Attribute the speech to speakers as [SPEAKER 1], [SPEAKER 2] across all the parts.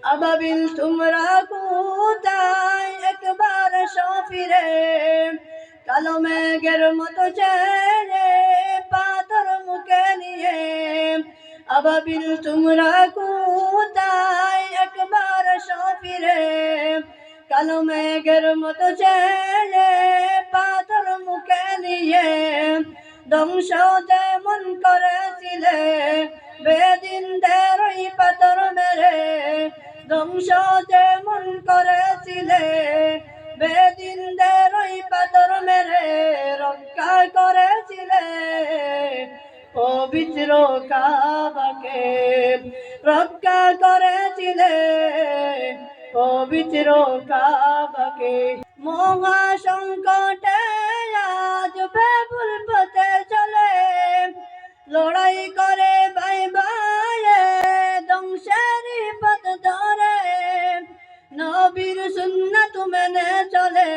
[SPEAKER 1] আবাবিল তোমরা কোথায় একবার সফিরে কালো মেঘের মতো চেয়ে পাথর মুখে নিয়ে আবাবিল তোমরা কোথায় একবার সফিরে কালো মেঘের মতো চেয়ে পাথর মুখে নিয়ে ধ্বংস যেমন করেছিলে বেদিনদের ওই পাথর মেরে ধ্বংস যেমন করেছিলে বেদিনদের ওই পাথর মেরে রক্ষা করেছিলে পবিত্র কাবাকে রক্ষা করেছিলে পবিত্র কাবাকে মহা সংকটে আজ বেবুল পথে চলে লড়াই করে ভাই ভাইয়ে ধ্বংসের পথ ধরে নবীর সুন্নাত মেনে চলে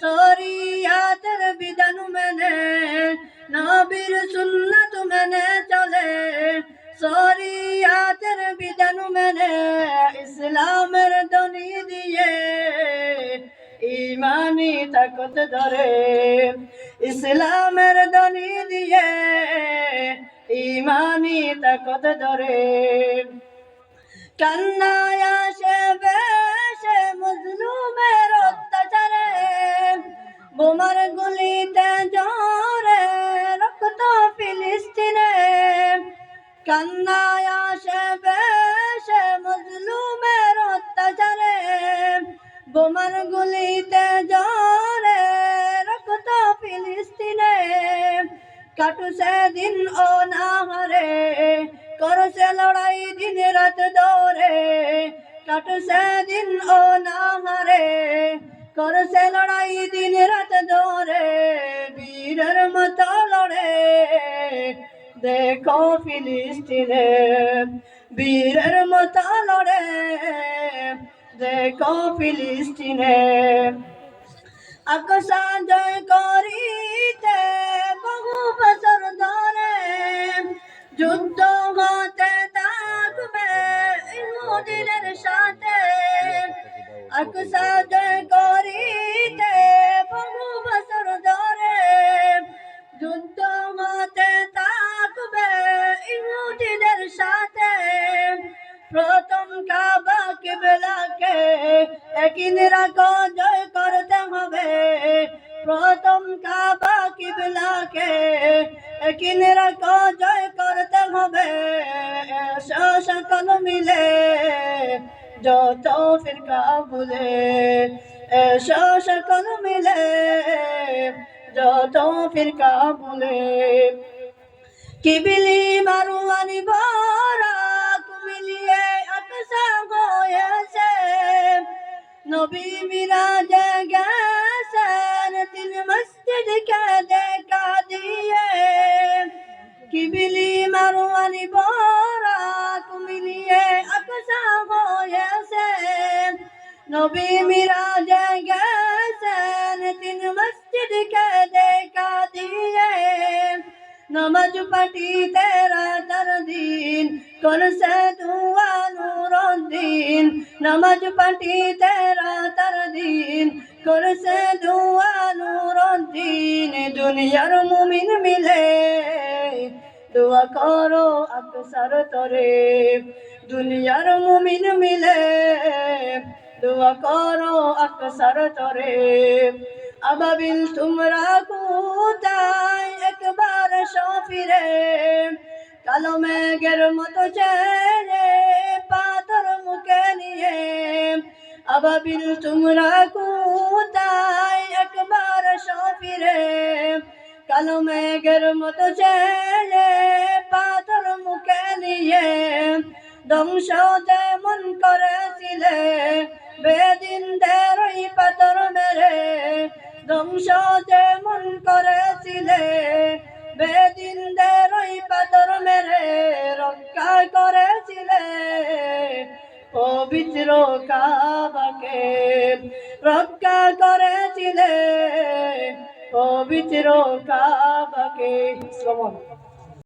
[SPEAKER 1] শরিয়াতের বিধান মেনে নবীর সুন্নাত মেনে চলে শরিয়াতের বিধান মেনে ইসলামের ধ্বনি দিয়ে ইমানি তাকত ধরে ইসলামের ধ্বনি দিয়ে ইমানি তাকত ধরে কান্নায় আসে বেশে মজলুমের অত্যাচারে বোমার গুলিতে জোরে রক্ত ফিলিস্তিনে কান্নায় আসে বেশে মজলুমের অত্যাচারে বোমার গুলিতে জোরে রক্ত ফিলিস্তিনে কাটু সেদিন ও না হারে করছে লড়াই দিন রাত দৌড়ে কাটু সেদিন ও না হারে করছে লড়াই দিন রাত দৌড়ে বীরের মতো লড়ে দেখো ফিলিস্তিনে বীরের মতো লড়ে দেখো ফিলিস্তিনে আকসা জয় করিতে বহু বছর ধরে যুদ্ধ হতে থাকবে ইহুদিদের সাথে আকসা জয় করিতে বহু বছর ধরে যুদ্ধ হতে থাকবে ইহুদিদের সাথে প্রথম কাবা কিবলাকে একদিন রাখো জয় করতে হবে প্রথম কাবা কিবলাকে একদিন রাখো জয় করতে হবে সকল মিলে যত ফিরকা ভুলে সকল মিলে যত ফিরকা ভুলে কিবলি মারুয়ানি বরা মিলিয়ে আকসা হয়েছে নবী মিরাজে গেছেন তিন মসজিদকে দেখা দিয়ে কিবলি মারুয়ানি বরা মিলিয়ে আকসা হয়েছে নবী মিরাজে গেছেন তিন মসজিদকে দেখা দিয়ে नमाज पढ़ी तेरा दर दिन कौन से दुआ नूरुद्दीन नमाज पढ़ी तेरा दर दिन कौन से दुआ नूरुद्दीन दुनियार मुमिन मिले दुआ करो अक्सर तोरे दुनियार मुमिन मिले दुआ करो अक्सर तोरे আবাবিল তোমরা কোথায় একবার সফিরে কালো মেঘের মতো চেয়ে পাথর মুখে নিয়ে আবাবিল তোমরা কোথায় একবার সফিরে কালো মেঘের মতো চেয়ে পাথর মুখে নিয়ে ধ্বংস যেমন করেছিলে বেদিনদের ওই পাথর মেরে ধ্বংস যেমন করেছিলে বেদিনদের ওই পাথর মেরে রক্ষা করেছিলে পবিত্র কাবাকে রক্ষা করেছিলে পবিত্র কাবাকে।